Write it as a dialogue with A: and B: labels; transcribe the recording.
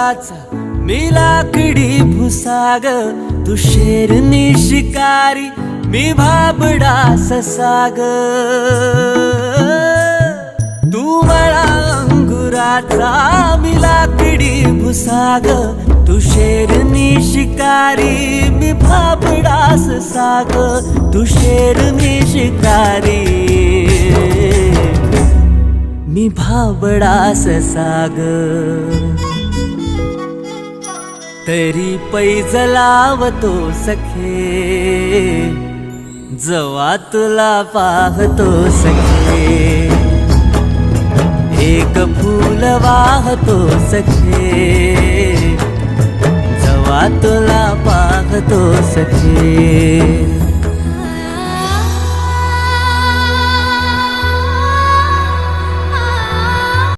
A: अंगुराचा मी लाकडी भुसाग, तू शेरनी शिकारी मी भाबडा ससाग. तू मला अंगुराचा मी लाकडी भुसाग, तू शेरनी शिकारी मी भाबडा ससाग. तू शेरनी शिकारी मी भाबडा ससाग. तरी पैज लावतो सखे, जवा तुला पाहतो सखे. एक फूल वाहतो सखे, जवा तुला पाहतो सखे.